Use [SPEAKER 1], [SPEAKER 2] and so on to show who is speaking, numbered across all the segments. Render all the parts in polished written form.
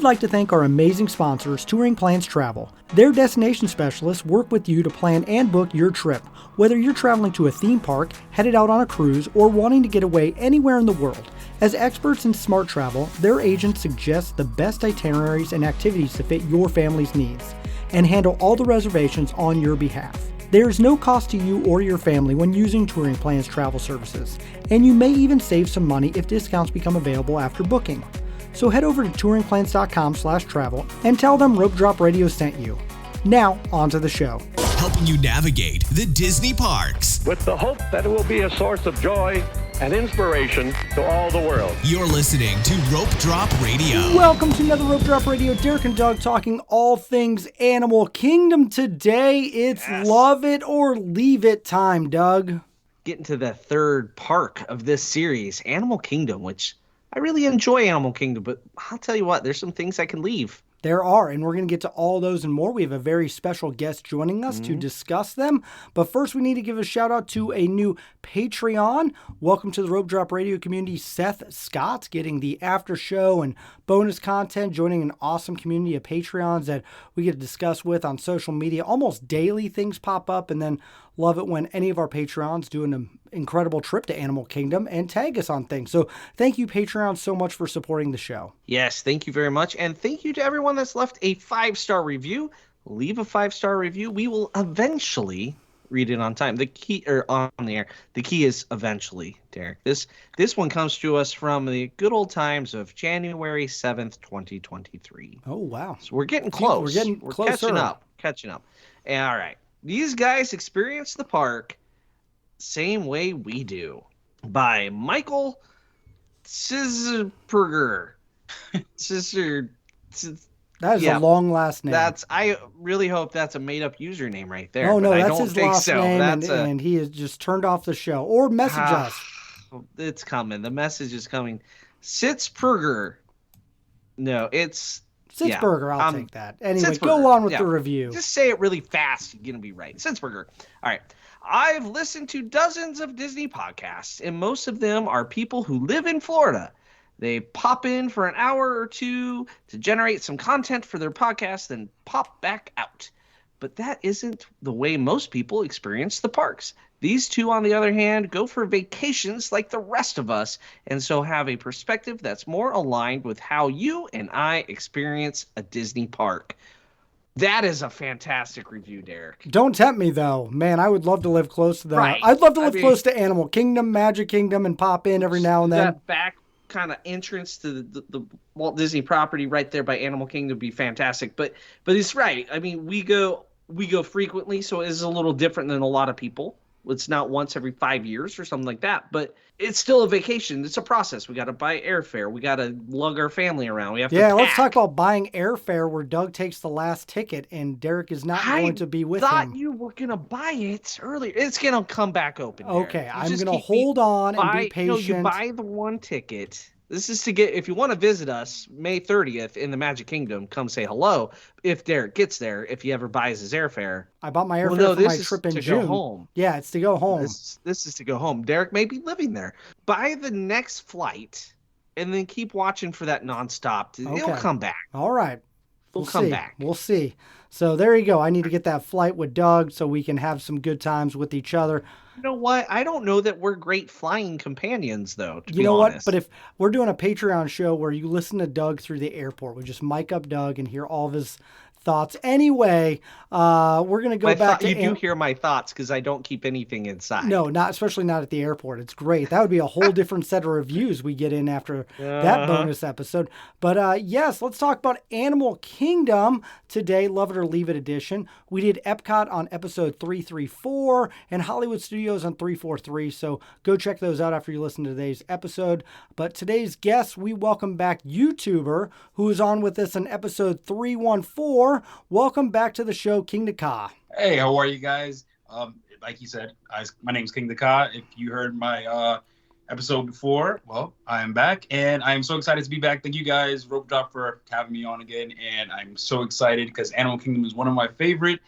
[SPEAKER 1] would like to thank our amazing sponsors, Touring Plans Travel. Their destination specialists work with you to plan and book your trip. Whether you're traveling to a theme park, headed out on a cruise, or wanting to get away anywhere in the world. As experts in smart travel, their agents suggest the best itineraries and activities to fit your family's needs and handle all the reservations on your behalf. There is no cost to you or your family when using Touring Plans Travel services, and you may even save some money if discounts become available after booking. So head over to touringplans.com/travel and tell them Rope Drop Radio sent you. Now, on to the show.
[SPEAKER 2] Helping you navigate the Disney parks.
[SPEAKER 3] With the hope that it will be a source of joy and inspiration to all the world.
[SPEAKER 2] You're listening to Rope Drop Radio.
[SPEAKER 1] Welcome to another Rope Drop Radio. Derek and Doug talking all things Animal Kingdom. Today, it's love it or leave it time, Doug.
[SPEAKER 4] Getting to the third park of this series, Animal Kingdom, which I really enjoy Animal Kingdom, but I'll tell you what, there's some things I can leave.
[SPEAKER 1] There are, and we're going to get to all those and more. We have a very special guest joining us to discuss them. But first, we need to give a shout out to a new Patreon. Welcome to the Rope Drop Radio community, Seth Scott, getting the after show and bonus content, joining an awesome community of Patreons that we get to discuss with on social media. Almost daily things pop up, and then love it when any of our Patreons do an incredible trip to Animal Kingdom and tag us on things. So thank you, Patreon, so much for supporting the show.
[SPEAKER 4] Yes, thank you very much. And thank you to everyone that's left a 5-star review. Leave a 5-star review. We will eventually read it on time. The key, or on the air. The key is eventually, Derek. This one comes to us from the good old times of January 7th, 2023.
[SPEAKER 1] Oh, wow.
[SPEAKER 4] So we're getting close.
[SPEAKER 1] We're closer.
[SPEAKER 4] Catching up. And, all right. These guys experience the park same way we do, by Michael Scissorperger.
[SPEAKER 1] That is a long last name.
[SPEAKER 4] I really hope that's a made-up username right there.
[SPEAKER 1] Oh, no,
[SPEAKER 4] I
[SPEAKER 1] that's
[SPEAKER 4] don't
[SPEAKER 1] his
[SPEAKER 4] think
[SPEAKER 1] last
[SPEAKER 4] so.
[SPEAKER 1] name, and he has just turned off the show. Or message us.
[SPEAKER 4] It's coming. The message is coming. Sitzperger. No, it's...
[SPEAKER 1] Sitzberger, I'll take that. Anyway,
[SPEAKER 4] Sitzberger,
[SPEAKER 1] go on with the review.
[SPEAKER 4] Just say it really fast. You're going to be right. Sitzberger. All right. I've listened to dozens of Disney podcasts, and most of them are people who live in Florida. They pop in for an hour or two to generate some content for their podcast, then pop back out. But that isn't the way most people experience the parks. These two, on the other hand, go for vacations like the rest of us, and so have a perspective that's more aligned with how you and I experience a Disney park. That is a fantastic review, Derek.
[SPEAKER 1] Don't tempt me, though. Man, I would love to live close to that.
[SPEAKER 4] Right.
[SPEAKER 1] I'd love to live close to Animal Kingdom, Magic Kingdom, and pop in every now and then.
[SPEAKER 4] That back kind of entrance to the Walt Disney property right there by Animal Kingdom would be fantastic. But he's right. I mean, we go frequently, so it is a little different than a lot of people. It's not once every 5 years or something like that, but it's still a vacation. It's a process. We got to buy airfare. We got to lug our family around. We have to pack.
[SPEAKER 1] Let's talk about buying airfare where Doug takes the last ticket and Derek is not going to be with him.
[SPEAKER 4] I thought you were going to buy it earlier. It's going to come back open.
[SPEAKER 1] Okay, I'm going to hold on and be patient.
[SPEAKER 4] No, you buy the one ticket. This is to get, if you want to visit us May 30th in the Magic Kingdom, come say hello. If Derek gets there, if he ever buys his airfare.
[SPEAKER 1] I bought my airfare for my trip in June. Go home. Yeah, it's to go home.
[SPEAKER 4] This is to go home. Derek may be living there. Buy the next flight and then keep watching for that nonstop. Okay. It'll come back.
[SPEAKER 1] All right.
[SPEAKER 4] We'll come back.
[SPEAKER 1] We'll see. So there you go. I need to get that flight with Doug so we can have some good times with each other.
[SPEAKER 4] You know what? I don't know that we're great flying companions, though, to be honest.
[SPEAKER 1] You know what? But if we're doing a Patreon show where you listen to Doug through the airport, we just mic up Doug and hear all of his thoughts. Anyway, we're going to go back to...
[SPEAKER 4] You do hear my thoughts because I don't keep anything inside.
[SPEAKER 1] No, especially not at the airport. It's great. That would be a whole different set of reviews we get in after that bonus episode. But yes, let's talk about Animal Kingdom today, Love It or Leave It edition. We did Epcot on episode 334 and Hollywood Studios on 343. So go check those out after you listen to today's episode. But today's guest, we welcome back YouTuber who is on with us in episode 314. Welcome back to the show, KingdaKha.
[SPEAKER 5] Hey, how are you guys? Like you said, my name's KingdaKha. If you heard my episode before, well, I am back, and I'm so excited to be back. Thank you guys, Rope Drop, for having me on again, and I'm so excited because Animal Kingdom is one of my favorite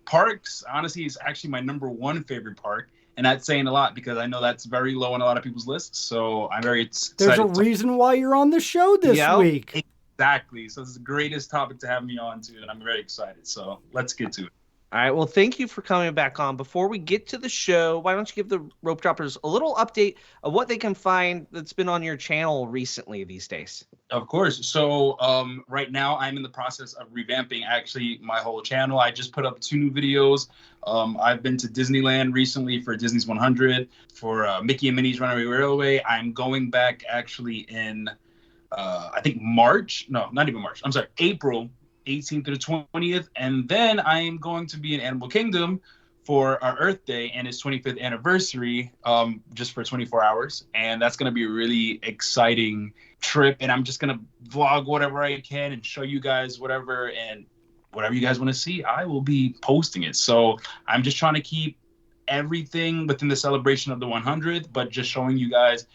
[SPEAKER 5] parks. Honestly, it's actually my number one favorite park, and that's saying a lot because I know that's very low on a lot of people's lists, so I'm very excited.
[SPEAKER 1] There's a reason why you're on the show this week.
[SPEAKER 5] Exactly. So this is the greatest topic to have me on to, and I'm very excited. So let's get to it.
[SPEAKER 4] All right. Well, thank you for coming back on. Before we get to the show, why don't you give the rope droppers a little update of what they can find that's been on your channel recently these days?
[SPEAKER 5] Of course. So right now I'm in the process of revamping actually my whole channel. I just put up 2 new videos. I've been to Disneyland recently for Disney's 100 for Mickey and Minnie's Runaway Railway. I'm going back actually in I think March. No, not even March. I'm sorry, April 18th to the 20th. And then I am going to be in Animal Kingdom for our Earth Day and its 25th anniversary, just for 24 hours. And that's going to be a really exciting trip. And I'm just going to vlog whatever I can and show you guys whatever. And whatever you guys want to see, I will be posting it. So I'm just trying to keep everything within the celebration of the 100th, but just showing you guys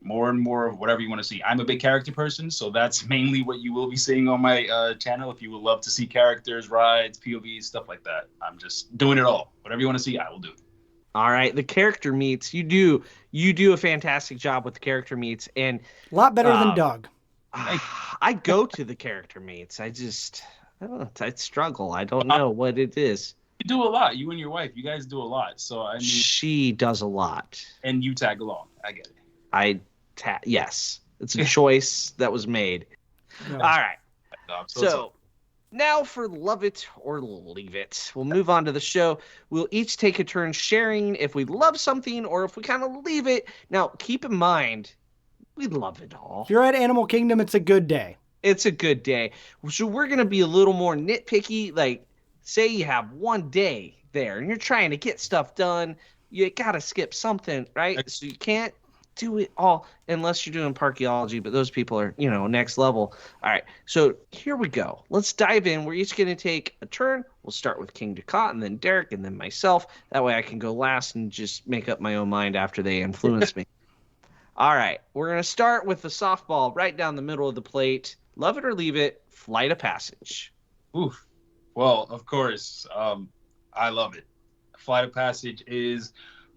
[SPEAKER 5] more and more of whatever you want to see. I'm a big character person, so that's mainly what you will be seeing on my channel. If you would love to see characters, rides, POVs, stuff like that, I'm just doing it all. Whatever you want to see, I will do.
[SPEAKER 4] All right, the character meets. You do a fantastic job with the character meets, and
[SPEAKER 1] A lot better than Doug.
[SPEAKER 4] I go to the character meets. I don't know. I struggle. I don't know what it is.
[SPEAKER 5] You do a lot. You and your wife, you guys do a lot. So I mean,
[SPEAKER 4] she does a lot,
[SPEAKER 5] and you tag along. I get it.
[SPEAKER 4] Yes, it's a choice that was made.
[SPEAKER 1] Yeah.
[SPEAKER 4] All right.
[SPEAKER 5] So
[SPEAKER 4] Now for Love It or Leave It. We'll move on to the show. We'll each take a turn sharing if we love something or if we kind of leave it. Now, keep in mind, we love it all.
[SPEAKER 1] If you're at Animal Kingdom, it's a good day.
[SPEAKER 4] It's a good day. So we're going to be a little more nitpicky. Like, say you have one day there and you're trying to get stuff done. You got to skip something, right? So you can't do it all unless you're doing parkeology, but those people are, next level. All right, so here we go. Let's dive in. We're each going to take a turn. We'll start with KingdaKha and then Derek and then myself. That way I can go last and just make up my own mind after they influence me. All right, we're going to start with the softball right down the middle of the plate. Love it or leave it, Flight of Passage.
[SPEAKER 5] Oof. Well, of course, I love it. Flight of Passage is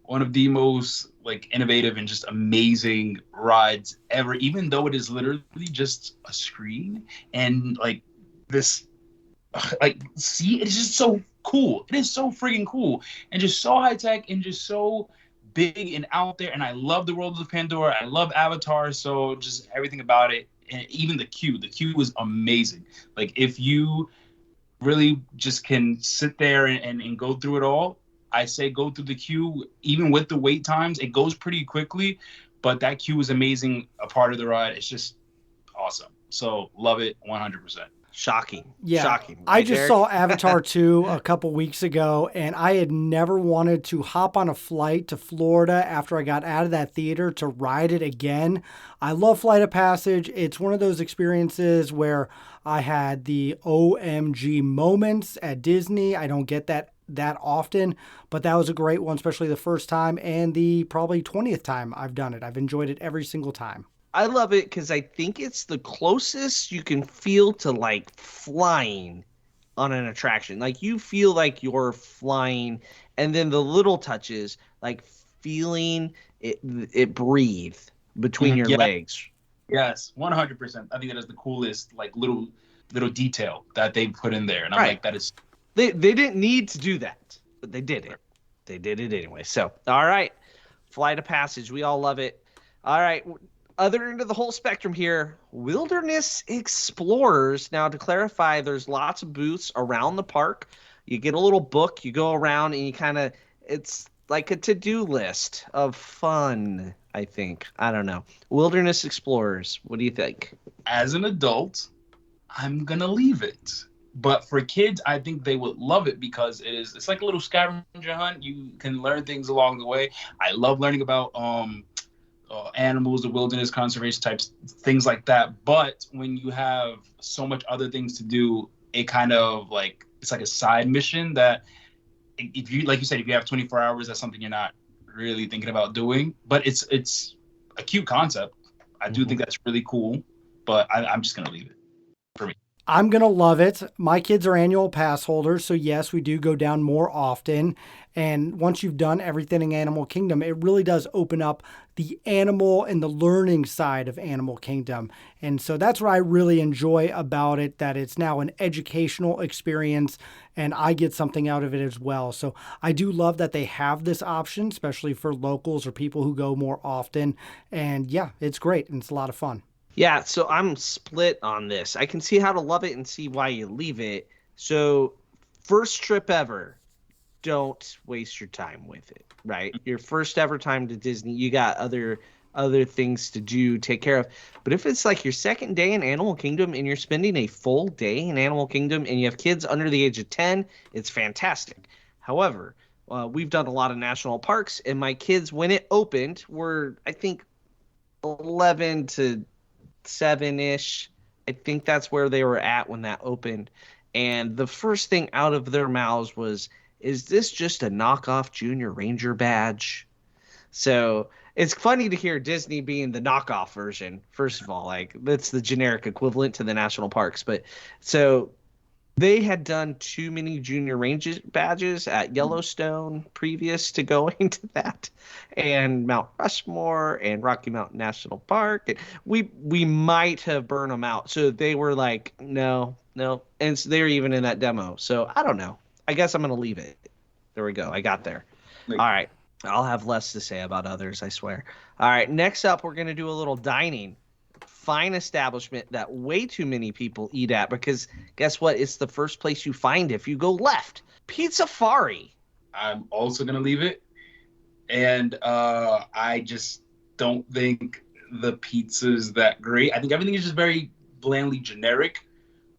[SPEAKER 5] one of the most innovative and just amazing rides ever, even though it is literally just a screen and this see, it's just so cool. It is so freaking cool and just so high tech and just so big and out there. And I love the world of Pandora. I love Avatar. So just everything about it. And even the queue was amazing. If you really just can sit there and go through it all, I say go through the queue. Even with the wait times, it goes pretty quickly, but that queue is amazing. A part of the ride. It's just awesome. So love it 100%.
[SPEAKER 4] Shocking.
[SPEAKER 1] Yeah.
[SPEAKER 4] Shocking.
[SPEAKER 1] I
[SPEAKER 4] Right,
[SPEAKER 1] just
[SPEAKER 4] Derek?
[SPEAKER 1] saw Avatar 2 a couple weeks ago, and I had never wanted to hop on a flight to Florida after I got out of that theater to ride it again. I love Flight of Passage. It's one of those experiences where I had the OMG moments at Disney. I don't get that often, but that was a great one, especially the first time and the probably 20th time I've done it. I've enjoyed it every single time.
[SPEAKER 4] I love it because I think it's the closest you can feel to flying on an attraction. You feel like you're flying, and then the little touches, feeling it breathe between your legs.
[SPEAKER 5] Yes, 100%. I think that is the coolest little detail that they put in there, and I'm
[SPEAKER 4] Right.
[SPEAKER 5] that is.
[SPEAKER 4] They didn't need to do that, but they did it. They did it anyway. So, all right, Flight of Passage. We all love it. All right. Other end of the whole spectrum here, Wilderness Explorers. Now, to clarify, there's lots of booths around the park. You get a little book, you go around, and it's like a to-do list of fun, I think. I don't know. Wilderness Explorers, what do you think?
[SPEAKER 5] As an adult, I'm going to leave it. But for kids, I think they would love it because it's like a little scavenger hunt. You can learn things along the way. I love learning about animals, the wilderness conservation types, things like that. But when you have so much other things to do, it kind of it's like a side mission that if you, like you said, if you have 24 hours, that's something you're not really thinking about doing. But it's a cute concept. I do think that's really cool, but I'm just going to leave it for me.
[SPEAKER 1] I'm going to love it. My kids are annual pass holders, so yes, we do go down more often. And once you've done everything in Animal Kingdom, it really does open up the animal and the learning side of Animal Kingdom. And so that's what I really enjoy about it, that it's now an educational experience and I get something out of it as well. So I do love that they have this option, especially for locals or people who go more often. And yeah, it's great and it's a lot of fun.
[SPEAKER 4] Yeah, so I'm split on this. I can see how to love it and see why you leave it. So, first trip ever, don't waste your time with it, right? Your first ever time to Disney, you got other things to do, take care of. But if it's like your second day in Animal Kingdom and you're spending a full day in Animal Kingdom and you have kids under the age of 10, it's fantastic. However, we've done a lot of national parks, and my kids, when it opened, were, I think, 11 to 7-ish. I think that's where they were at when that opened. And the first thing out of their mouths was, is this just a knockoff Junior Ranger badge? So it's funny to hear Disney being the knockoff version. First of all, like, that's the generic equivalent to the national parks. But so they had done too many Junior Ranger badges at Yellowstone previous to going to that, and Mount Rushmore and Rocky Mountain National Park. We might have burned them out. So they were like, no. And so they're even in that demo. So I don't know. I guess I'm going to leave it. There we go. I got there. All right. I'll have less to say about others, I swear. All right. Next up, we're going to do a little dining. Fine establishment that way too many people eat at, because guess what? It's the first place you find if you go left. Pizzafari.
[SPEAKER 5] I'm also going to leave it. And I just don't think the pizza's that great. I think everything is just very blandly generic.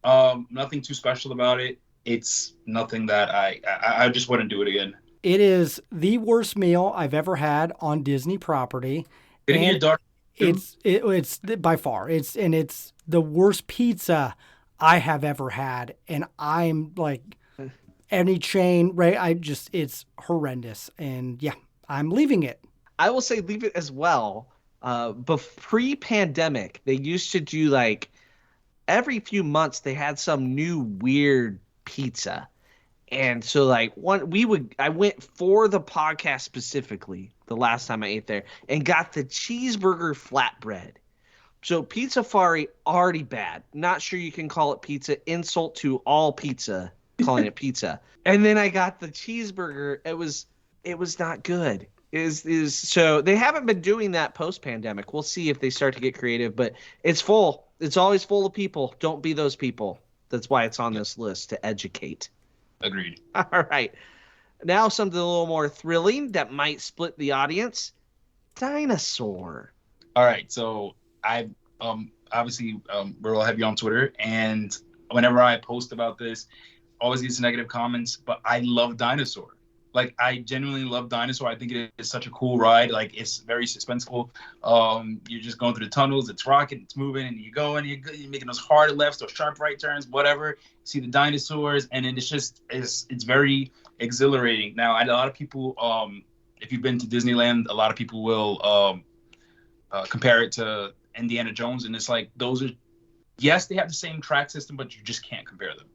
[SPEAKER 5] Nothing too special about it. It's nothing that I just wouldn't do it again.
[SPEAKER 1] It is the worst meal I've ever had on Disney property.
[SPEAKER 5] Did it get dark?
[SPEAKER 1] It's by far it's the worst pizza I have ever had, and I'm like, any chain, right? It's horrendous, and yeah, I'm leaving it.
[SPEAKER 4] I will say leave it as well. Pre-pandemic, they used to do like every few months they had some new weird pizza. And so like I went for the podcast specifically the last time I ate there and got the cheeseburger flatbread. So Pizzafari, already bad. Not sure you can call it pizza. Insult to all pizza, calling it pizza. And then I got the cheeseburger. It was not good. So they haven't been doing that post-pandemic. We'll see if they start to get creative, but it's full. It's always full of people. Don't be those people. That's why it's on this list, to educate.
[SPEAKER 5] Agreed.
[SPEAKER 4] All right. Now something a little more thrilling that might split the audience. Dinosaur.
[SPEAKER 5] All right. So I obviously we're all heavy on Twitter, and whenever I post about this, always gets negative comments. But I love Dinosaur. Like, I genuinely love Dinosaur. I think it is such a cool ride. Like, it's very suspenseful. You're just going through the tunnels. It's rocking. It's moving, and you go, and you're making those hard lefts or sharp right turns, whatever. See the dinosaurs, and then it's very exhilarating. Now, a lot of people, if you've been to Disneyland, a lot of people will compare it to Indiana Jones, and it's like, those are, yes, they have the same track system, but you just can't compare them.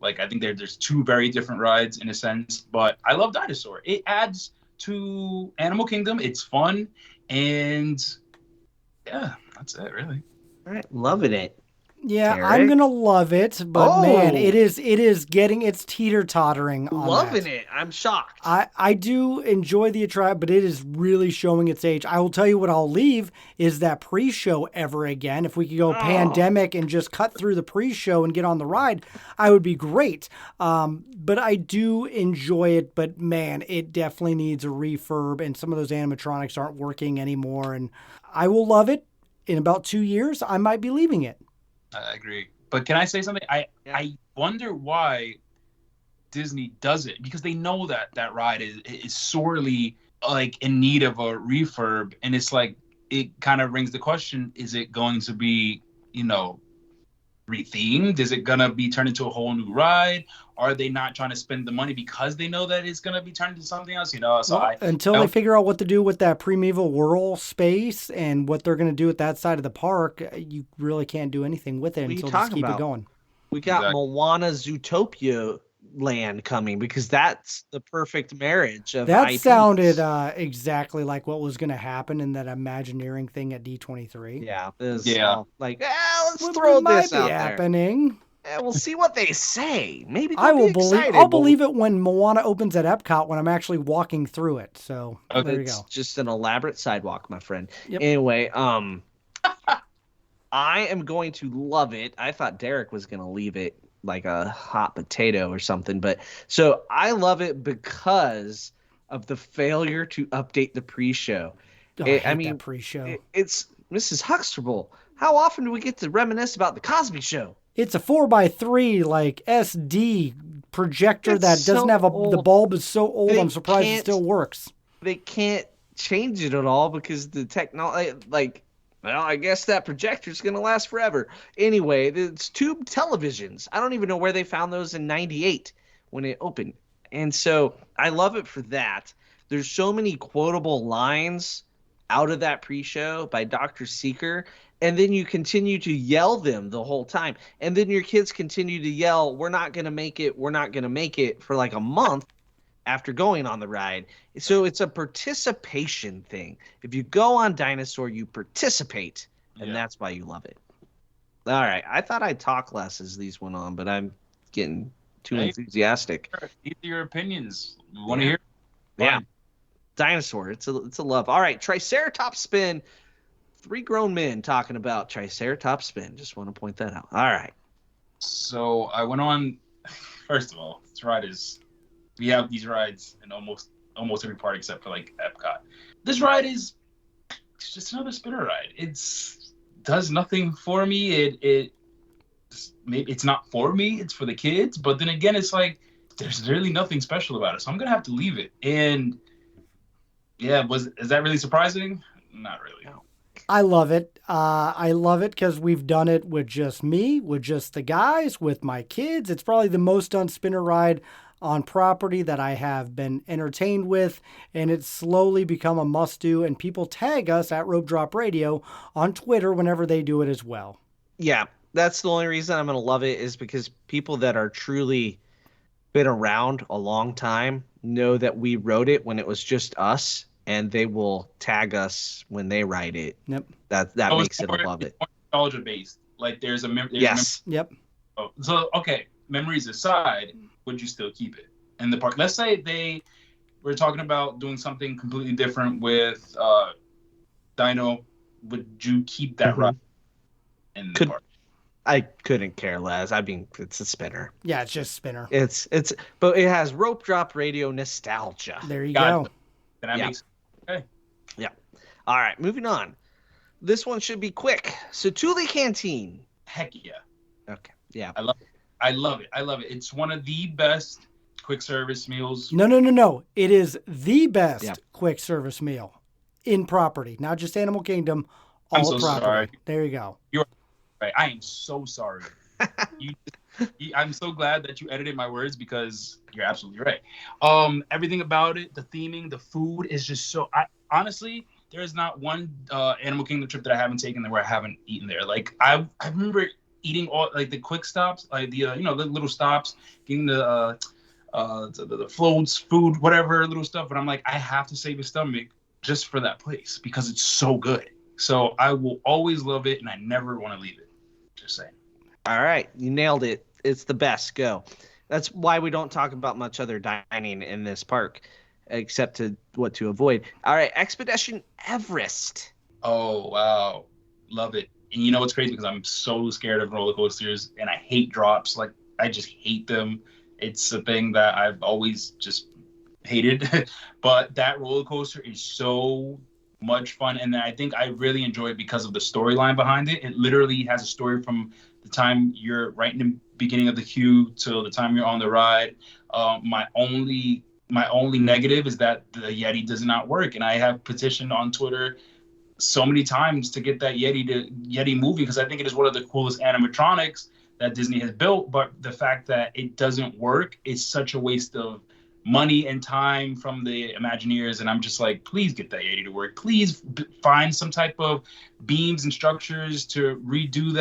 [SPEAKER 5] Like, I think there's two very different rides in a sense, but I love Dinosaur. It adds to Animal Kingdom. It's fun, and yeah, that's it, really.
[SPEAKER 4] All right, loving it.
[SPEAKER 1] Yeah,
[SPEAKER 4] Eric?
[SPEAKER 1] I'm gonna love it, but man, it is getting its teeter-tottering on
[SPEAKER 4] Loving
[SPEAKER 1] that.
[SPEAKER 4] it. I'm shocked.
[SPEAKER 1] I do enjoy the attract, but it is really showing its age. I will tell you what I'll leave is that pre-show ever again. If we could go pandemic and just cut through the pre-show and get on the ride, I would be great. But I do enjoy it, but man, it definitely needs a refurb, and some of those animatronics aren't working anymore. And I will love it. In about 2 years, I might be leaving it.
[SPEAKER 5] I agree. But can I say something? I wonder why Disney does it, because they know that ride is sorely like in need of a refurb, and it's like, it kind of rings the question: is it going to be, rethemed? Is it gonna be turned into a whole new ride? Are they not trying to spend the money because they know that it's gonna be turned into something else? So
[SPEAKER 1] until they figure out what to do with that primeval whirl space and what they're gonna do with that side of the park, you really can't do anything with it until they keep it going.
[SPEAKER 4] We got
[SPEAKER 5] Exactly.
[SPEAKER 4] Moana Zootopia Land coming because that's the perfect marriage of
[SPEAKER 1] That
[SPEAKER 4] IPs.
[SPEAKER 1] sounded exactly like what was going to happen in that Imagineering thing at D23.
[SPEAKER 4] Yeah, this
[SPEAKER 5] Yeah.
[SPEAKER 4] all like, let's
[SPEAKER 1] Well,
[SPEAKER 4] throw
[SPEAKER 1] it might
[SPEAKER 4] this
[SPEAKER 1] be
[SPEAKER 4] out there.
[SPEAKER 1] happening.
[SPEAKER 4] We'll see what they say. Maybe
[SPEAKER 1] I
[SPEAKER 4] they'll
[SPEAKER 1] will
[SPEAKER 4] be
[SPEAKER 1] believe.
[SPEAKER 4] excited.
[SPEAKER 1] I'll believe it when Moana opens at Epcot when I'm actually walking through it. So there you
[SPEAKER 4] It's
[SPEAKER 1] go.
[SPEAKER 4] just an elaborate sidewalk, my friend.
[SPEAKER 1] Yep.
[SPEAKER 4] Anyway, I am going to love it. I thought Derek was going to leave it like a hot potato or something, but so I love it because of the failure to update the pre-show.
[SPEAKER 1] Oh, I hate that pre-show.
[SPEAKER 4] It's Mrs. Huxtable. How often do we get to reminisce about the Cosby Show?
[SPEAKER 1] It's a 4x3 like SD projector
[SPEAKER 4] It's
[SPEAKER 1] that
[SPEAKER 4] so
[SPEAKER 1] doesn't have the
[SPEAKER 4] old.
[SPEAKER 1] bulb is so old.
[SPEAKER 4] They
[SPEAKER 1] I'm surprised it
[SPEAKER 4] can't-
[SPEAKER 1] still works.
[SPEAKER 4] They can't change it at all because the technology, like, well, I guess that projector's going to last forever. Anyway, it's tube televisions. I don't even know where they found those in 98 when it opened. And so I love it for that. There's so many quotable lines out of that pre-show by Dr. Seeker, and then you continue to yell them the whole time. And then your kids continue to yell, "We're not going to make it, we're not going to make it," for like a month after going on the ride. So it's a participation thing. If you go on Dinosaur, you participate, and that's why you love it. All right. I thought I'd talk less as these went on, but I'm getting too enthusiastic.
[SPEAKER 5] These are your opinions. We want to hear.
[SPEAKER 4] Yeah.
[SPEAKER 5] Fine.
[SPEAKER 4] Dinosaur. It's a love. All right. Triceratops spin. 3 grown men talking about Triceratops spin. Just want to point that out. All right.
[SPEAKER 5] So I went on. First of all, this ride is. We have these rides in almost every park except for like Epcot. This ride is it's just another spinner ride. It's does nothing for me. Maybe it's not for me. It's for the kids. But then again, it's like there's really nothing special about it. So I'm gonna have to leave it. And yeah, is that really surprising? Not really. No.
[SPEAKER 1] I love it. I love it because we've done it with just me, with just the guys, with my kids. It's probably the most done spinner ride on property that I have been entertained with, and it's slowly become a must-do, and people tag us at Rope Drop Radio on Twitter whenever they do it as well.
[SPEAKER 4] Yeah, that's the only reason I'm going to love it is because people that are truly been around a long time know that we wrote it when it was just us, and they will tag us when they write it.
[SPEAKER 1] Yep.
[SPEAKER 4] That makes it, I love it.
[SPEAKER 5] Nostalgia based. Like there's a
[SPEAKER 4] yes.
[SPEAKER 1] Yep.
[SPEAKER 5] So okay, memories aside, would you still keep it in the park? Let's say they were talking about doing something completely different with Dino. Would you keep that ride in the park?
[SPEAKER 4] I couldn't care less. I mean, it's a spinner.
[SPEAKER 1] Yeah, it's just spinner.
[SPEAKER 4] It's but it has Rope Drop Radio nostalgia.
[SPEAKER 1] There you go.
[SPEAKER 5] Then that makes okay.
[SPEAKER 4] Yeah. All right, moving on. This one should be quick. Satuli Canteen.
[SPEAKER 5] Heck yeah.
[SPEAKER 4] Okay. Yeah.
[SPEAKER 5] I love it. It's one of the best quick service meals.
[SPEAKER 1] No. It is the best quick service meal in property, not just Animal Kingdom, all
[SPEAKER 5] I'm so
[SPEAKER 1] property.
[SPEAKER 5] sorry.
[SPEAKER 1] There you go.
[SPEAKER 5] You're right. I am so sorry. I'm so glad that you edited my words because you're absolutely right. Everything about it, the theming, the food is just so. Honestly, there is not one Animal Kingdom trip that I haven't taken where I haven't eaten there. Like I remember eating all like the quick stops, like the the little stops, getting the floats, food, whatever little stuff. But I'm like, I have to save a stomach just for that place because it's so good. So I will always love it, and I never want to leave it. Just saying. All
[SPEAKER 4] right, you nailed it. It's the best. Go. That's why we don't talk about much other dining in this park, except to what to avoid. All right, Expedition Everest.
[SPEAKER 5] Oh wow, love it. And you know what's crazy? Because I'm so scared of roller coasters, and I hate drops. Like I just hate them. It's a thing that I've always just hated. But that roller coaster is so much fun, and I think I really enjoy it because of the storyline behind it. It literally has a story from the time you're right in the beginning of the queue till the time you're on the ride. My only negative is that the Yeti does not work, and I have petitioned on Twitter so many times to get that Yeti movie because I think it is one of the coolest animatronics that Disney has built. But the fact that it doesn't work is such a waste of money and time from the Imagineers, and I'm just like, please get that Yeti to work. Please find some type of beams and structures to redo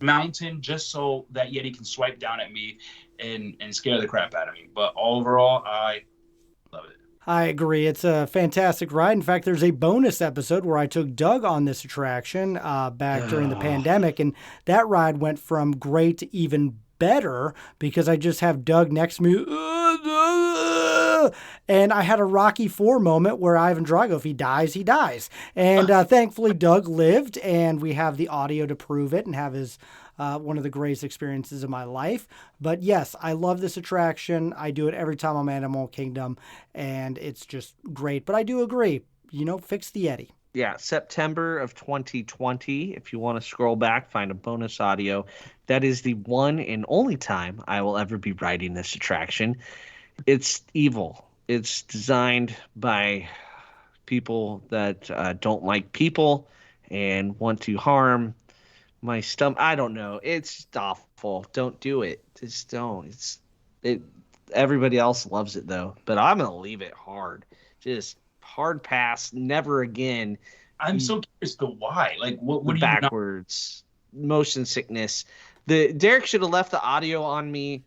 [SPEAKER 5] mountain just so that Yeti can swipe down at me and scare the crap out of me. But overall, I love it.
[SPEAKER 1] I agree. It's a fantastic ride. In fact, there's a bonus episode where I took Doug on this attraction back during the pandemic, and that ride went from great to even better because I just have Doug next to me. And I had a Rocky IV moment where Ivan Drago, if he dies, he dies. And thankfully, Doug lived, and we have the audio to prove it and have his one of the greatest experiences of my life. But yes, I love this attraction. I do it every time I'm Animal Kingdom, and it's just great. But I do agree, fix the Yeti.
[SPEAKER 4] Yeah, September of 2020. If you want to scroll back, find a bonus audio. That is the one and only time I will ever be riding this attraction. It's evil. It's designed by people that don't like people and want to harm my stomach. I don't know. It's just awful. Don't do it. Just don't. Everybody else loves it though, but I'm gonna leave it hard. Just hard pass. Never again.
[SPEAKER 5] I'm so curious the why. Like what do you
[SPEAKER 4] backwards motion sickness. Derek should have left the audio on me.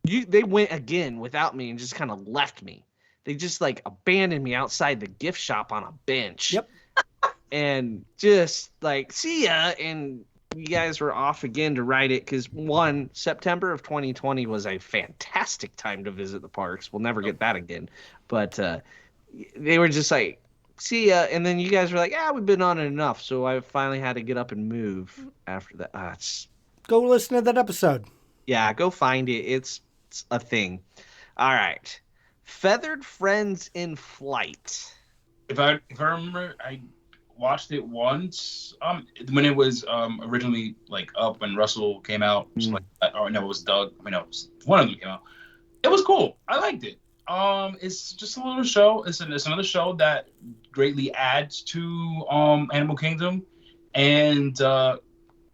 [SPEAKER 4] They went again without me and just kind of left me. They just like abandoned me outside the gift shop on a bench.
[SPEAKER 1] Yep.
[SPEAKER 4] And just like, see ya. And you guys were off again to ride it because September of 2020 was a fantastic time to visit the parks. We'll never get that again. But they were just like, see ya. And then you guys were like, we've been on it enough. So I finally had to get up and move after that.
[SPEAKER 1] Go listen to that episode.
[SPEAKER 4] Yeah, go find it. It's a thing. All right. Feathered Friends in Flight.
[SPEAKER 5] If I remember, I watched it once when it was originally like up when Russell came out. Like that. Or no, it was Doug. I mean, no, it was one of them came out. It was cool. I liked it. It's just a little show. It's another show that greatly adds to Animal Kingdom, and I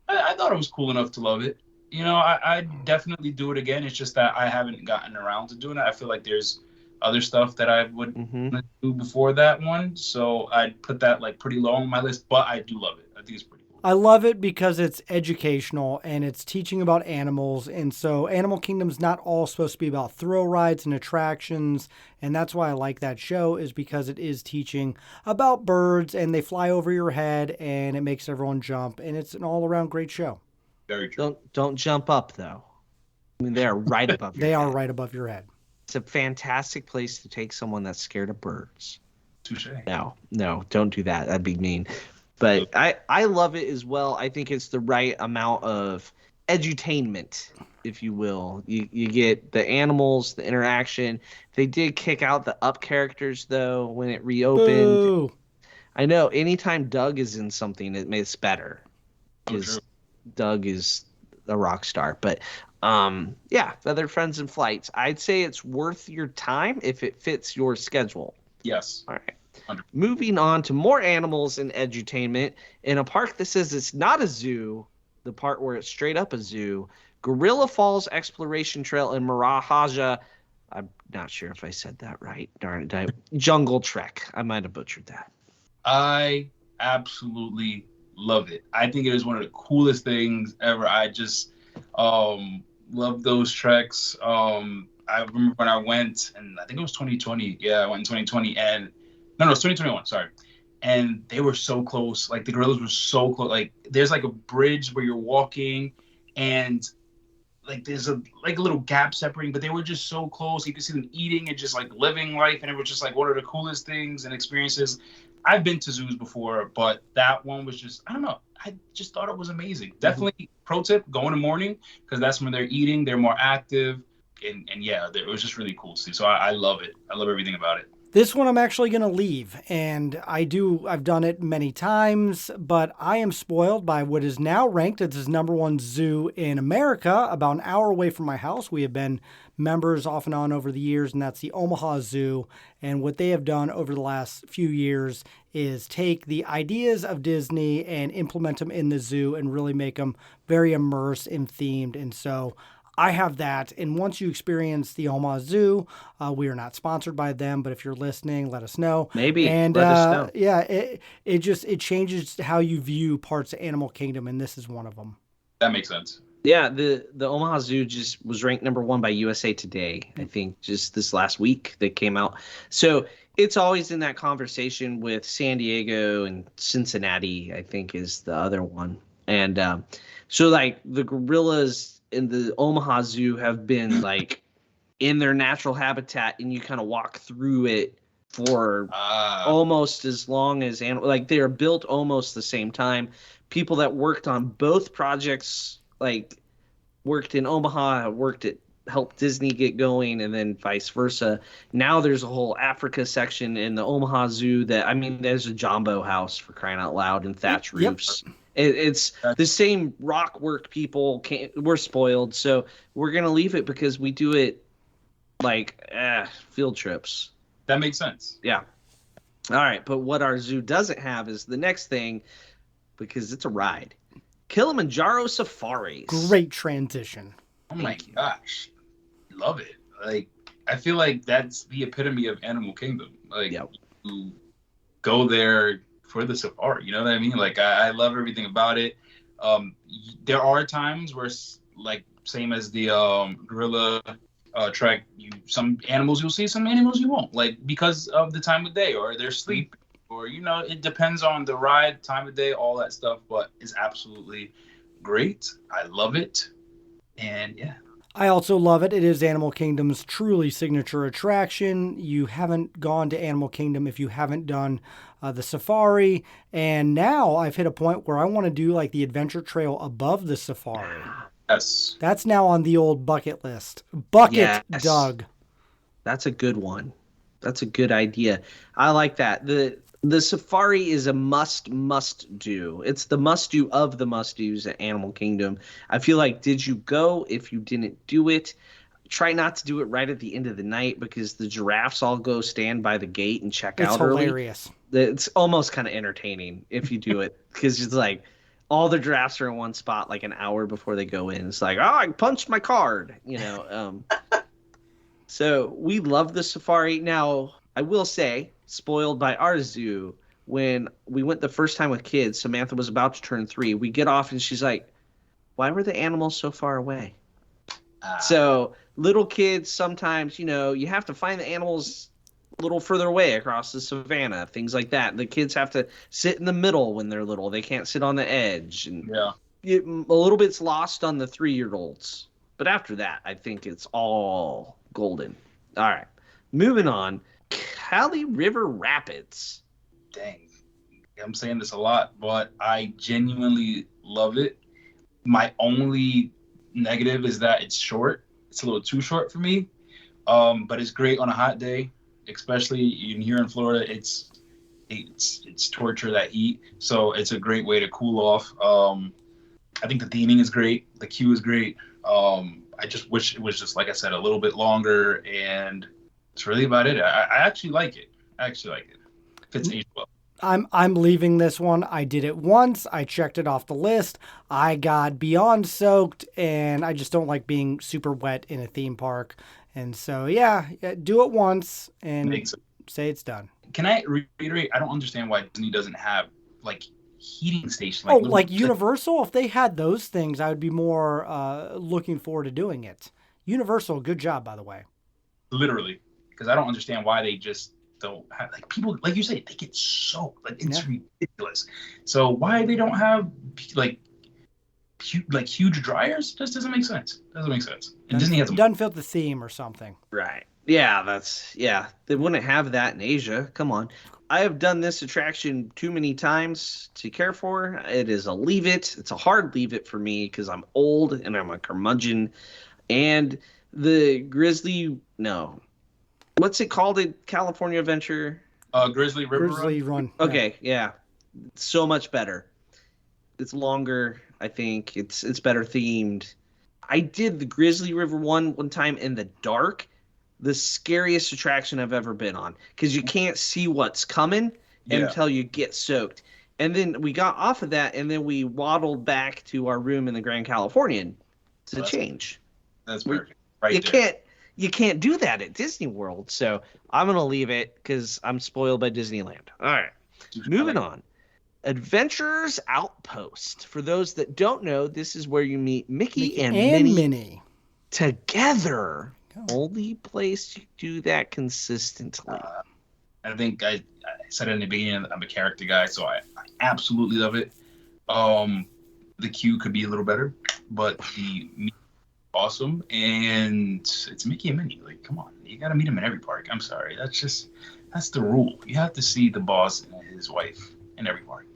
[SPEAKER 5] thought it was cool enough to love it. I'd definitely do it again. It's just that I haven't gotten around to doing it. I feel like there's other stuff that I would do before that one. So I'd put that like pretty low on my list, but I do love it. I think it's pretty cool.
[SPEAKER 1] I love it because it's educational and it's teaching about animals. And so Animal Kingdom's not all supposed to be about thrill rides and attractions. And that's why I like that show, is because it is teaching about birds and they fly over your head and it makes everyone jump. And it's an all around great show.
[SPEAKER 5] Very true.
[SPEAKER 4] Don't jump up though. I mean, they are right above your
[SPEAKER 1] They
[SPEAKER 4] head.
[SPEAKER 1] are right above your head.
[SPEAKER 4] It's a fantastic place to take someone that's scared of birds.
[SPEAKER 5] Touche.
[SPEAKER 4] No, don't do that. That'd be mean. But I love it as well. I think it's the right amount of edutainment, if you will. You get the animals, the interaction. They did kick out the Up characters, though, when it reopened.
[SPEAKER 1] Boo.
[SPEAKER 4] I know. Anytime Doug is in something, it makes better. Because Doug is a rock star. But, Feathered Friends in Flights. I'd say it's worth your time if it fits your schedule.
[SPEAKER 5] Yes.
[SPEAKER 4] All right. Moving on to more animals and edutainment. In a park that says it's not a zoo, the part where it's straight up a zoo, Gorilla Falls Exploration Trail in Marahaja. I'm not sure if I said that right. Darn it. Jungle Trek. I might have butchered that.
[SPEAKER 5] I absolutely love it. I think it is one of the coolest things ever. I just love those treks. I remember when I went, and I think it was 2020. Yeah, I went in 2020, and no, it's 2021. Sorry. And they were so close. Like the gorillas were so close. Like there's like a bridge where you're walking, and like there's a little gap separating, but they were just so close. You could see them eating and just like living life, and it was just like one of the coolest things and experiences. I've been to zoos before, but that one was just, I don't know. I just thought it was amazing. Definitely pro tip, go in the morning because that's when they're eating. They're more active. And yeah, it was just really cool to see. So I love it. I love everything about it.
[SPEAKER 1] This one I'm actually going to leave, and I've done it many times, but I am spoiled by what is now ranked as the #1 zoo in America, about an hour away from my house. We have been members off and on over the years, and that's the Omaha Zoo. And what they have done over the last few years is take the ideas of Disney and implement them in the zoo and really make them very immersed and themed. And so I have that. And once you experience the Omaha Zoo, we are not sponsored by them, but if you're listening, let us know.
[SPEAKER 4] Maybe.
[SPEAKER 1] And
[SPEAKER 4] let us know.
[SPEAKER 1] Yeah, it changes how you view parts of Animal Kingdom, and this is one of them.
[SPEAKER 5] That makes sense.
[SPEAKER 4] Yeah, the Omaha Zoo just was ranked number 1 by USA Today, I think, just this last week that came out. So it's always in that conversation with San Diego and Cincinnati, I think, is the other one. And so, like, the gorillas in the Omaha Zoo have been, like, in their natural habitat, and you kind of walk through it for almost as long as like they are built almost the same time. People that worked on both projects, like, worked in Omaha, helped Disney get going, and then vice versa. Now there's a whole Africa section in the Omaha Zoo that, I mean, there's a Jumbo house, for crying out loud, and thatch roofs. It's the same rock work people. We're spoiled, so we're gonna leave it because we do it like field trips.
[SPEAKER 5] That makes sense.
[SPEAKER 4] Yeah. All right, but what our zoo doesn't have is the next thing, because it's a ride. Kilimanjaro safaris.
[SPEAKER 1] Great transition.
[SPEAKER 5] Oh my gosh, love it. Like, I feel like that's the epitome of Animal Kingdom. Like, you go there for the safari. You know what I mean? Like, I love everything about it. There are times where, like, same as the gorilla trek, some animals you'll see, some animals you won't. Like, because of the time of day or their sleep, or, you know, it depends on the ride, time of day, all that stuff. But it's absolutely great. I love it. And yeah.
[SPEAKER 1] I also love it. It is Animal Kingdom's truly signature attraction. You haven't gone to Animal Kingdom if you haven't done the safari. And now I've hit a point where I want to do like the adventure trail above the safari.
[SPEAKER 5] Yes.
[SPEAKER 1] That's now on the old bucket list. Bucket,
[SPEAKER 4] yes.
[SPEAKER 1] Doug.
[SPEAKER 4] That's a good one. That's a good idea. I like that. The safari is a must do. It's the must do of the must do's at Animal Kingdom. I feel like, did you go? If you didn't do it, try not to do it right at the end of the night, because the giraffes all go stand by the gate and check out early. It's
[SPEAKER 1] hilarious.
[SPEAKER 4] It's almost kind of entertaining if you do it, because it's like all the giraffes are in one spot like an hour before they go in. It's like, oh, I punched my card, you know. So we love the safari. Now, I will say, spoiled by our zoo, when we went the first time with kids, Samantha was about to turn 3. We get off and she's like, why were the animals so far away? So little kids, sometimes, you know, you have to find the animals a little further away across the savannah, things like that. The kids have to sit in the middle when they're little. They can't sit on the edge. And a little bit's lost on the 3-year-olds. But after that, I think it's all golden. All right, moving on. Cali River Rapids.
[SPEAKER 5] Dang. I'm saying this a lot, but I genuinely love it. My only negative is that it's short. It's a little too short for me. But it's great on a hot day, especially here in Florida. It's torture, that heat. So it's a great way to cool off. I think the theming is great. The queue is great. I just wish it was just, like I said, a little bit longer, and that's really about it. I actually like it. Fits aged well.
[SPEAKER 1] I'm leaving this one. I did it once. I checked it off the list. I got beyond soaked, and I just don't like being super wet in a theme park. And so, yeah, do it once and say it's done.
[SPEAKER 5] Can I reiterate? I don't understand why Disney doesn't have, like, heating stations.
[SPEAKER 1] Like Universal? If they had those things, I would be more looking forward to doing it. Universal, good job, by the way.
[SPEAKER 5] Literally. Because I don't understand why they just don't have, like, people, like you say, they get soaked. Like, it's ridiculous. So why they don't have, like huge dryers just doesn't make sense. And Disney has them.
[SPEAKER 1] Doesn't fit the theme or something.
[SPEAKER 4] Right. Yeah, they wouldn't have that in Asia. Come on. I have done this attraction too many times to care for. It is a leave it. It's a hard leave it for me because I'm old and I'm a curmudgeon. And the what's it called at California Adventure?
[SPEAKER 5] Grizzly River
[SPEAKER 1] Run.
[SPEAKER 4] Okay, yeah. So much better. It's longer, I think. It's better themed. I did the Grizzly River one time in the dark. The scariest attraction I've ever been on, because you can't see what's coming until you get soaked. And then we got off of that, and then we waddled back to our room in the Grand Californian to change.
[SPEAKER 5] That's perfect.
[SPEAKER 4] You can't do that at Disney World, so I'm gonna leave it because I'm spoiled by Disneyland. All right, moving on. Adventurers Outpost. For those that don't know, this is where you meet Mickey and
[SPEAKER 1] Minnie
[SPEAKER 4] together. Only place you do that consistently.
[SPEAKER 5] I think I said it in the beginning, I'm a character guy, so I absolutely love it. The queue could be a little better, but the meet awesome, and it's Mickey and Minnie. Like, come on, you got to meet him in every park. I'm sorry, that's the rule. You have to see the boss and his wife in every park.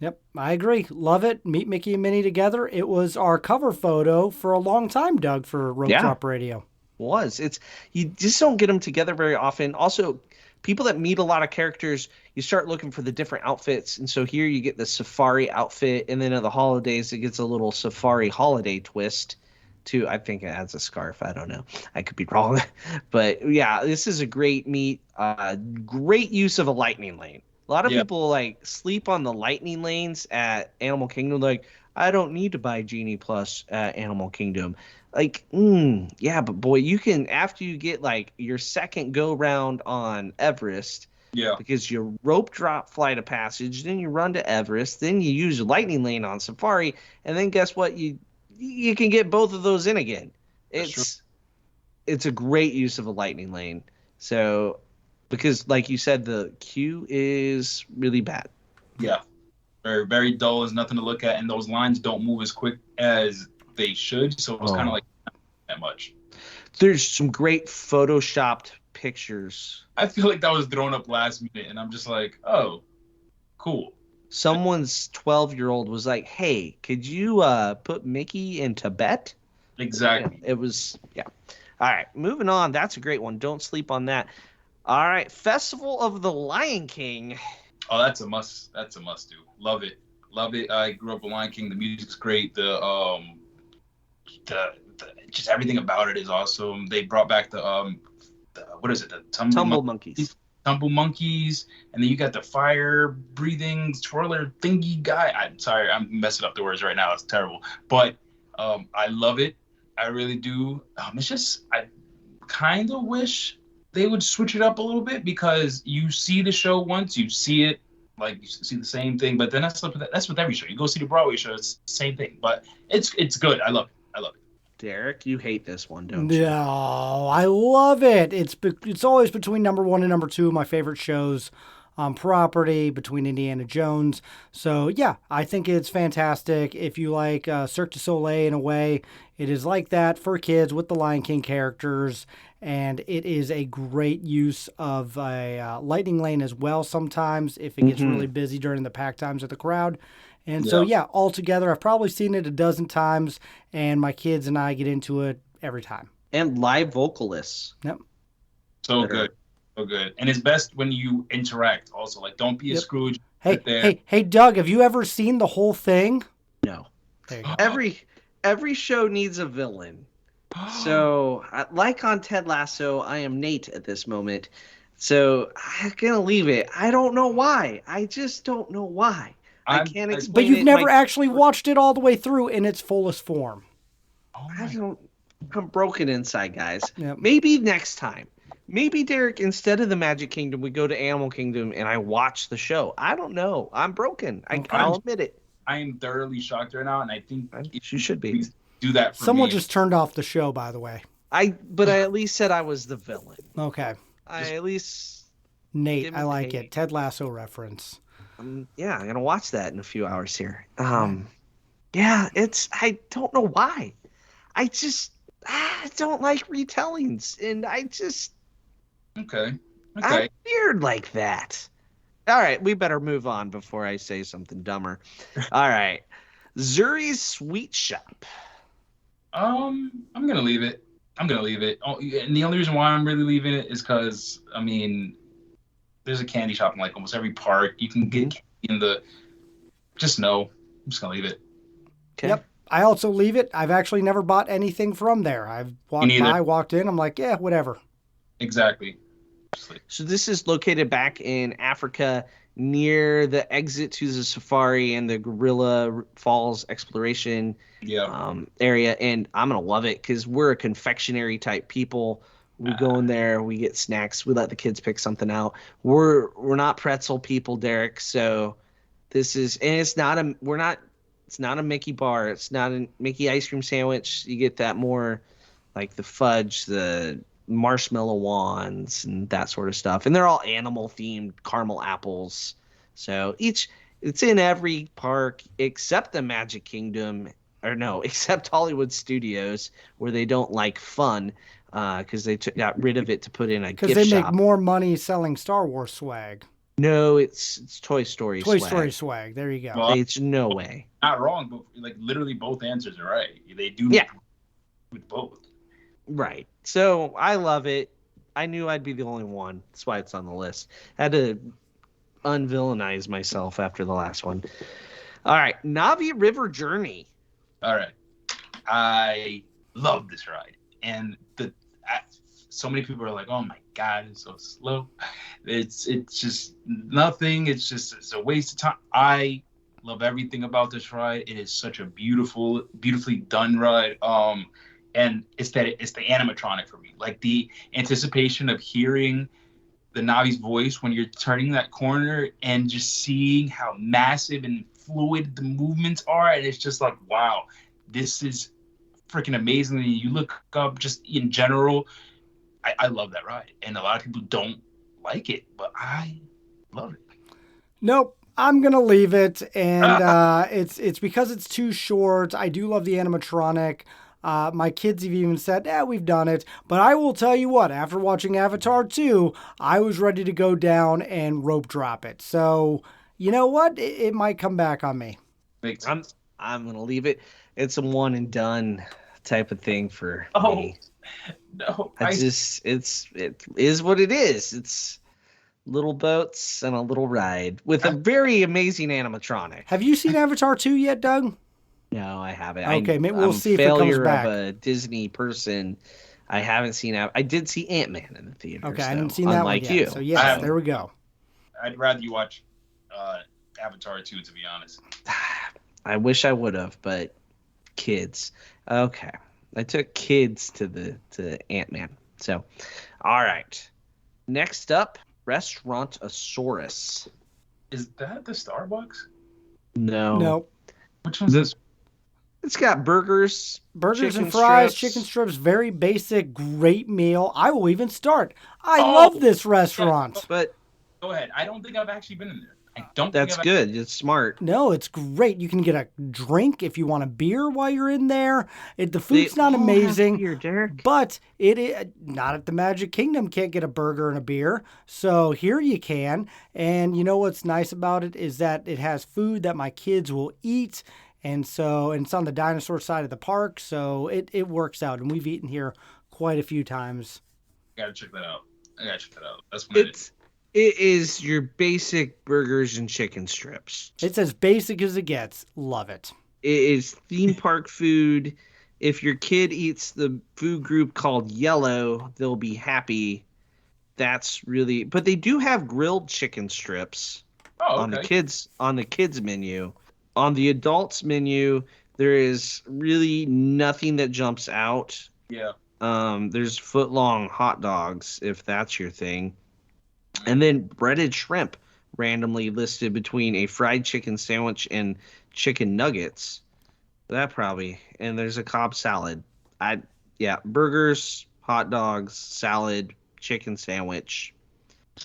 [SPEAKER 1] Yep, I agree. Love it. Meet Mickey and Minnie together. It was our cover photo for a long time, Doug, for Rope Drop Radio.
[SPEAKER 4] It's you just don't get them together very often. Also, people that meet a lot of characters, you start looking for the different outfits, and so here you get the safari outfit, and then at the holidays it gets a little safari holiday twist too. I think it adds a scarf. I don't know, I could be wrong. But yeah, this is a great meet. Great use of a lightning lane. A lot of people like sleep on the lightning lanes at Animal Kingdom. Like, I don't need to buy Genie Plus at Animal Kingdom. Like, yeah, but boy, you can, after you get like your second go round on Everest, because you rope drop Flight of Passage, then you run to Everest, then you use your lightning lane on Safari, and then guess what? You can get both of those in again. It's a great use of a lightning lane. So, because like you said, the queue is really bad.
[SPEAKER 5] Yeah, very, very dull. There's nothing to look at, and those lines don't move as quick as they should, so it was kind of like that much.
[SPEAKER 4] There's some great photoshopped pictures.
[SPEAKER 5] I feel like that was thrown up last minute, and I'm just like, oh, cool.
[SPEAKER 4] Someone's 12-year-old was like, hey, could you put Mickey in Tibet?
[SPEAKER 5] Exactly.
[SPEAKER 4] Yeah, it was, yeah. All right, moving on. That's a great one. Don't sleep on that. All right, Festival of the Lion King.
[SPEAKER 5] Oh, that's a must. That's a must do. Love it. Love it. I grew up with Lion King. The music's great. The just everything about it is awesome. They brought back the what is it? The
[SPEAKER 4] Tumble Monkeys.
[SPEAKER 5] Tumble Monkeys, and then you got the fire breathing twirler thingy guy. I'm sorry, I'm messing up the words right now. It's terrible, but I love it. I really do. It's just I kind of wish they would switch it up a little bit, because you see the show once, you see it, like you see the same thing, but then that's with every show. You go see the Broadway show, it's the same thing, but it's good. I love it.
[SPEAKER 4] Derek, you hate this one, don't you?
[SPEAKER 1] No, I love it. It's always between number 1 and number 2 of my favorite shows on property, between Indiana Jones. So yeah, I think it's fantastic. If you like Cirque du Soleil in a way, it is like that for kids with the Lion King characters, and it is a great use of a lightning lane as well sometimes if it gets really busy during the pack times of the crowd. And so, yeah, altogether, I've probably seen it a dozen times, and my kids and I get into it every time.
[SPEAKER 4] And live vocalists.
[SPEAKER 1] Yep.
[SPEAKER 5] So good. So good. And it's best when you interact also. Like, don't be a Scrooge.
[SPEAKER 1] Hey, Doug, have you ever seen the whole thing?
[SPEAKER 4] No. There you go. Every show needs a villain. So, like on Ted Lasso, I am Nate at this moment. So, I'm going to leave it. I don't know why. I just don't know why. I can't explain it.
[SPEAKER 1] But you've never actually watched it all the way through in its fullest form.
[SPEAKER 4] I'm broken inside, guys.
[SPEAKER 1] Yep.
[SPEAKER 4] Maybe next time. Maybe, Derek, instead of the Magic Kingdom, we go to Animal Kingdom and I watch the show. I don't know. I'm broken. I'll admit it.
[SPEAKER 5] I am thoroughly shocked right now, and I think
[SPEAKER 4] you should be.
[SPEAKER 5] Do that for
[SPEAKER 1] Someone
[SPEAKER 5] me.
[SPEAKER 1] just turned off the show, by the way.
[SPEAKER 4] But I at least said I was the villain.
[SPEAKER 1] Okay.
[SPEAKER 4] Nate,
[SPEAKER 1] I like it. Ted Lasso reference.
[SPEAKER 4] Yeah, I'm gonna watch that in a few hours here. Yeah, I don't know why. I don't like retellings, and
[SPEAKER 5] Okay.
[SPEAKER 4] I'm weird like that. All right, we better move on before I say something dumber. All right, Zuri's Sweet Shop.
[SPEAKER 5] I'm gonna leave it. Oh, and the only reason why I'm really leaving it is because there's a candy shop in like almost every park. You can get candy in the. I'm just gonna leave it.
[SPEAKER 4] Okay.
[SPEAKER 1] Yep. I also leave it. I've actually never bought anything from there. I've walked in. I'm like, yeah, whatever.
[SPEAKER 5] Exactly.
[SPEAKER 4] So this is located back in Africa, near the exit to the safari and the Gorilla Falls exploration area, and I'm gonna love it because we're a confectionery type people. We go in there, we get snacks, we let the kids pick something out. We're not pretzel people, Derek, so This is, and it's not a Mickey bar. It's not a Mickey ice cream sandwich. You get that more like the fudge, the marshmallow wands, and that sort of stuff. And they're all animal themed caramel apples. So it's in every park except the Magic Kingdom, or no, except Hollywood Studios, where they don't like fun because they got rid of it to put in a gift shop.
[SPEAKER 1] Because they make more money selling Star Wars swag.
[SPEAKER 4] No, it's Toy Story swag.
[SPEAKER 1] Toy Story swag. There you go.
[SPEAKER 5] Well,
[SPEAKER 4] It's no way.
[SPEAKER 5] Not wrong, but like literally both answers are right. They do with both.
[SPEAKER 4] Right. So I love it. I knew I'd be the only one. That's why it's on the list. I had to unvillainize myself after the last one. All right. Navi River Journey.
[SPEAKER 5] All right. I love this ride. And so many people are like, oh my God, it's so slow. It's just nothing. It's a waste of time. I love everything about this ride. It is such a beautifully done ride. And it's the animatronic for me. Like the anticipation of hearing the Navi's voice when you're turning that corner and just seeing how massive and fluid the movements are. And it's just like, wow, this is freaking amazing. And you look up just in general, I love that ride. And a lot of people don't like it, but I love it.
[SPEAKER 1] Nope. I'm going to leave it. And it's because it's too short. I do love the animatronic. My kids have even said, we've done it. But I will tell you what, after watching Avatar 2, I was ready to go down and rope drop it. So, you know what? It might come back on me.
[SPEAKER 4] I'm going to leave it. It's a one and done type of thing for me.
[SPEAKER 5] No.
[SPEAKER 4] It is what it is. It's little boats and a little ride with a very amazing animatronic.
[SPEAKER 1] Have you seen Avatar 2 yet, Doug?
[SPEAKER 4] No, I haven't.
[SPEAKER 1] Okay, maybe we'll see if
[SPEAKER 4] it comes
[SPEAKER 1] back.
[SPEAKER 4] Of a Disney person. I haven't seen. I did see Ant-Man in the theater.
[SPEAKER 1] Okay, I didn't see that one yet.
[SPEAKER 4] You.
[SPEAKER 1] So yes, there we go.
[SPEAKER 5] I'd rather you watch Avatar 2, to be honest.
[SPEAKER 4] I wish I would have, but kids. Okay, I took kids to Ant-Man. So, all right. Next up, Restaurantosaurus.
[SPEAKER 5] Is that the Starbucks?
[SPEAKER 4] No.
[SPEAKER 1] Nope.
[SPEAKER 5] Which one's this?
[SPEAKER 4] It's got burgers
[SPEAKER 1] and fries,
[SPEAKER 4] strips.
[SPEAKER 1] chicken strips, very basic, great meal. I will even start. I love this restaurant.
[SPEAKER 4] But
[SPEAKER 5] go ahead. I don't think I've actually been in there. I don't.
[SPEAKER 4] That's good. It's smart.
[SPEAKER 1] No, it's great. You can get a drink if you want a beer while you're in there. The food's not amazing,
[SPEAKER 4] beer, Derek.
[SPEAKER 1] but it not at the Magic Kingdom. Can't get a burger and a beer, so here you can. And you know what's nice about it is that it has food that my kids will eat. And it's on the dinosaur side of the park, so it works out. And we've eaten here quite a few times.
[SPEAKER 5] I gotta check that out. That's what
[SPEAKER 4] it is your basic burgers and chicken strips.
[SPEAKER 1] It's as basic as it gets. Love it.
[SPEAKER 4] It is theme park food. If your kid eats the food group called yellow, they'll be happy. But they do have grilled chicken strips on the kids menu. On the adults menu, there is really nothing that jumps out.
[SPEAKER 5] Yeah.
[SPEAKER 4] There's foot-long hot dogs, if that's your thing. And then breaded shrimp randomly listed between a fried chicken sandwich and chicken nuggets. And there's a Cobb salad. Burgers, hot dogs, salad, chicken sandwich.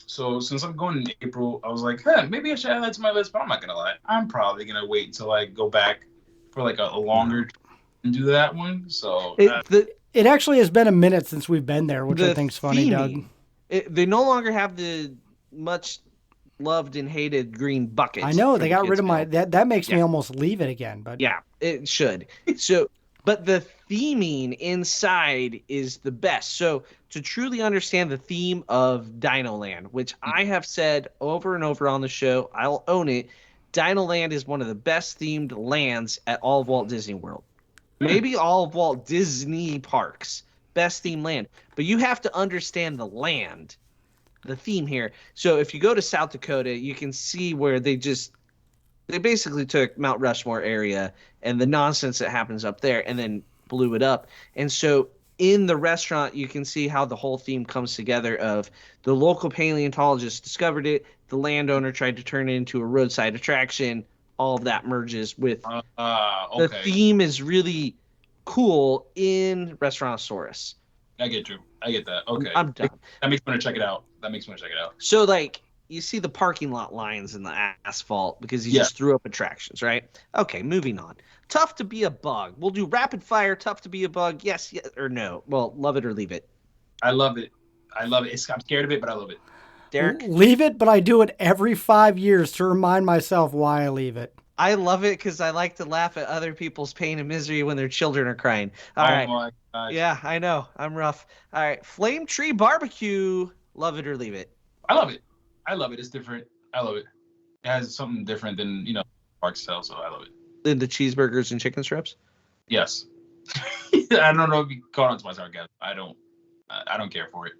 [SPEAKER 5] So since I'm going in April, I was like, maybe I should add that to my list, but I'm not going to lie. I'm probably going to wait until I go back for like a longer and do that one. So
[SPEAKER 1] it actually has been a minute since we've been there, which I think's funny, Doug.
[SPEAKER 4] They no longer have the much loved and hated green buckets.
[SPEAKER 1] I know they got rid of that makes me almost leave it again, but
[SPEAKER 4] yeah, it should. So, but the theming inside is the best. So to truly understand the theme of Dino Land, which I have said over and over on the show, I'll own it. Dino Land is one of the best themed lands at all of Walt Disney World. Maybe all of Walt Disney parks. Best themed land. But you have to understand the land, the theme here. So if you go to South Dakota, you can see where they basically took Mount Rushmore area and the nonsense that happens up there and then blew it up. And so in the restaurant, you can see how the whole theme comes together of the local paleontologist discovered it, the landowner tried to turn it into a roadside attraction. All of that merges with the
[SPEAKER 5] okay.
[SPEAKER 4] theme is really cool in Restaurantosaurus.
[SPEAKER 5] I get you. I get that. Okay.
[SPEAKER 4] I'm done.
[SPEAKER 5] That makes me want to check it out.
[SPEAKER 4] So, like, you see the parking lot lines in the asphalt because he just threw up attractions, right? Okay, moving on. Tough to be a bug. We'll do rapid fire. Tough to be a bug. Yes or no. Well, love it or leave it.
[SPEAKER 5] I love it. I'm scared of it, but I love it.
[SPEAKER 4] Derek?
[SPEAKER 1] Leave it, but I do it every 5 years to remind myself why I leave it.
[SPEAKER 4] I love it because I like to laugh at other people's pain and misery when their children are crying. All right.
[SPEAKER 5] My gosh.
[SPEAKER 4] Yeah, I know. I'm rough. All right. Flame Tree Barbecue. Love it or leave it.
[SPEAKER 5] I love it. It's different. I love it. It has something different than, park style, so I love it.
[SPEAKER 4] In the cheeseburgers and chicken strips?
[SPEAKER 5] Yes. I don't know if you caught on to my sarcasm. I don't care for it.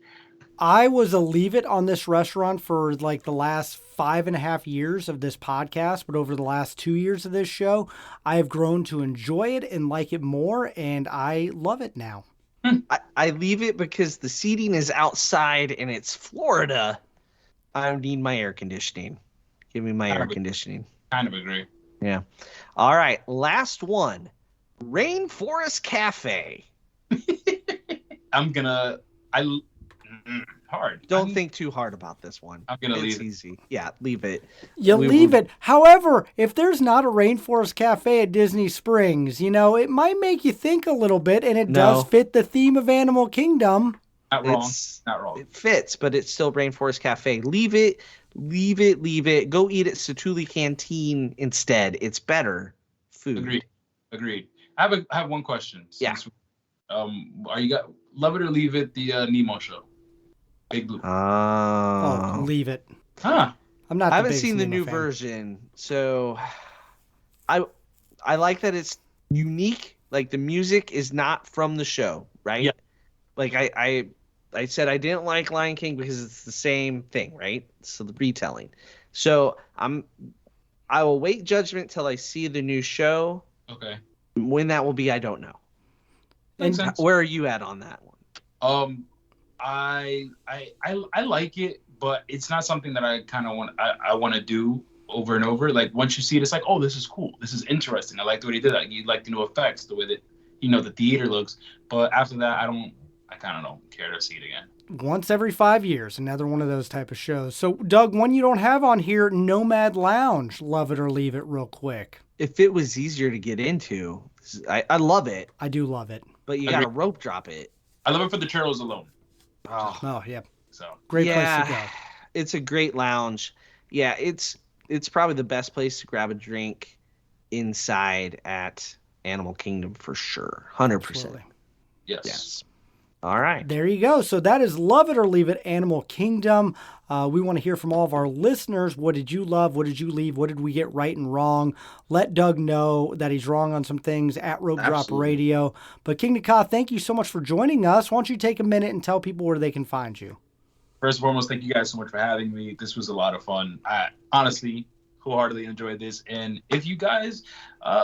[SPEAKER 1] I was a leave it on this restaurant for like the last 5.5 years of this podcast, but over the last 2 years of this show, I have grown to enjoy it and like it more, and I love it now.
[SPEAKER 4] I leave it because the seating is outside and it's Florida. I need my air conditioning. Give me my air conditioning.
[SPEAKER 5] Kind of agree.
[SPEAKER 4] Yeah. All right. Last one. Rainforest Cafe.
[SPEAKER 5] Hard.
[SPEAKER 4] Don't think too hard about this one.
[SPEAKER 5] I'm going to leave
[SPEAKER 4] it. It's easy. Yeah, leave it.
[SPEAKER 1] You leave it. However, if there's not a Rainforest Cafe at Disney Springs, it might make you think a little bit, and it does fit the theme of Animal Kingdom.
[SPEAKER 5] Not wrong.
[SPEAKER 4] It fits, but it's still Rainforest Cafe. Leave it. Go eat at Satuli Canteen instead. It's better food.
[SPEAKER 5] Agreed. I have one question.
[SPEAKER 4] Yeah.
[SPEAKER 5] Are you got love it or leave it? The Nemo show, Big Blue.
[SPEAKER 1] Oh, leave it.
[SPEAKER 5] Huh.
[SPEAKER 1] I'm not.
[SPEAKER 4] I haven't seen the new version, so I like that it's unique. Like the music is not from the show, right?
[SPEAKER 5] Yeah.
[SPEAKER 4] Like I said I didn't like Lion King because it's the same thing, right? So the retelling. So I will wait judgment till I see the new show.
[SPEAKER 5] Okay.
[SPEAKER 4] When that will be, I don't know.
[SPEAKER 5] Makes sense.
[SPEAKER 4] Where are you at on that one?
[SPEAKER 5] I like it, but it's not something that I kind of want to do over and over. Like once you see it, it's like, oh, this is cool. This is interesting. I like the way they did that. You like the new effects, the way that the theater looks. But after that, I kind of don't care to see it again.
[SPEAKER 1] Once every 5 years, another one of those type of shows. So, Doug, one you don't have on here, Nomad Lounge. Love it or leave it real quick.
[SPEAKER 4] If it was easier to get into, I love it.
[SPEAKER 1] I do love it.
[SPEAKER 4] But you got to rope drop it.
[SPEAKER 5] I love it for the churros alone.
[SPEAKER 1] Oh yeah.
[SPEAKER 5] So
[SPEAKER 1] great place to go.
[SPEAKER 4] It's a great lounge. Yeah, it's probably the best place to grab a drink inside at Animal Kingdom for sure. 100%.
[SPEAKER 1] Absolutely.
[SPEAKER 5] Yes.
[SPEAKER 4] All right.
[SPEAKER 1] There you go. So that is Love It or Leave It, Animal Kingdom. We want to hear from all of our listeners. What did you love? What did you leave? What did we get right and wrong? Let Doug know that he's wrong on some things at Rope Drop Radio. But KingdaKha, thank you so much for joining us. Why don't you take a minute and tell people where they can find you?
[SPEAKER 5] First and foremost, thank you guys so much for having me. This was a lot of fun. I honestly wholeheartedly enjoyed this. And if you guys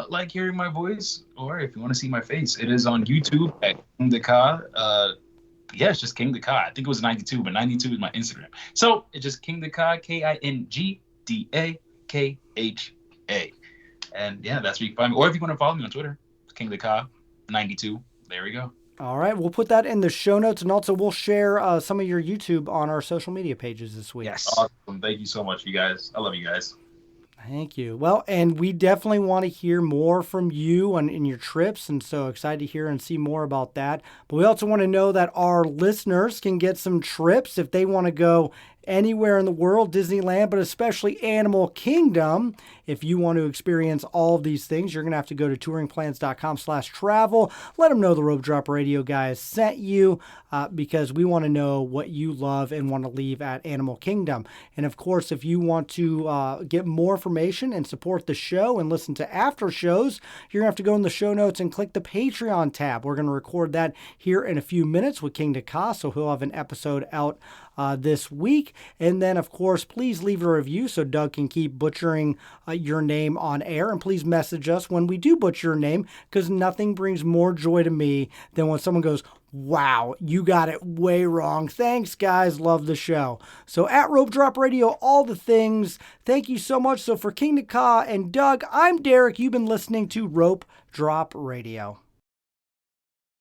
[SPEAKER 5] like hearing my voice, or if you want to see my face, it is on YouTube at KingdaKha. Yeah, it's just KingdaKha. I think it was 92, but 92 is my Instagram. So it's just KingdaKha, KingdaKha. And yeah, that's where you can find me. Or if you want to follow me on Twitter, KingdaKha92. There we go.
[SPEAKER 1] All right, we'll put that in the show notes, and also we'll share some of your YouTube on our social media pages this week.
[SPEAKER 4] Yes.
[SPEAKER 5] Awesome. Thank you so much, you guys. I love you guys.
[SPEAKER 1] Thank you. Well, and we definitely want to hear more from you in your trips, and so excited to hear and see more about that. But we also want to know that our listeners can get some trips if they want to go anywhere in the world, Disneyland, but especially Animal Kingdom. If you want to experience all of these things, you're going to have to go to touringplans.com/travel. Let them know the Rope Drop Radio guys sent you because we want to know what you love and want to leave at Animal Kingdom. And of course, if you want to get more information and support the show and listen to after shows, you're going to have to go in the show notes and click the Patreon tab. We're going to record that here in a few minutes with KingdaKha, so he'll have an episode out this week. And then, of course, please leave a review so Doug can keep butchering your name on air. And please message us when we do butcher your name, because nothing brings more joy to me than when someone goes, wow, you got it way wrong. Thanks, guys. Love the show. So at Rope Drop Radio, all the things. Thank you so much. So for KingdaKha and Doug, I'm Derek. You've been listening to Rope Drop Radio.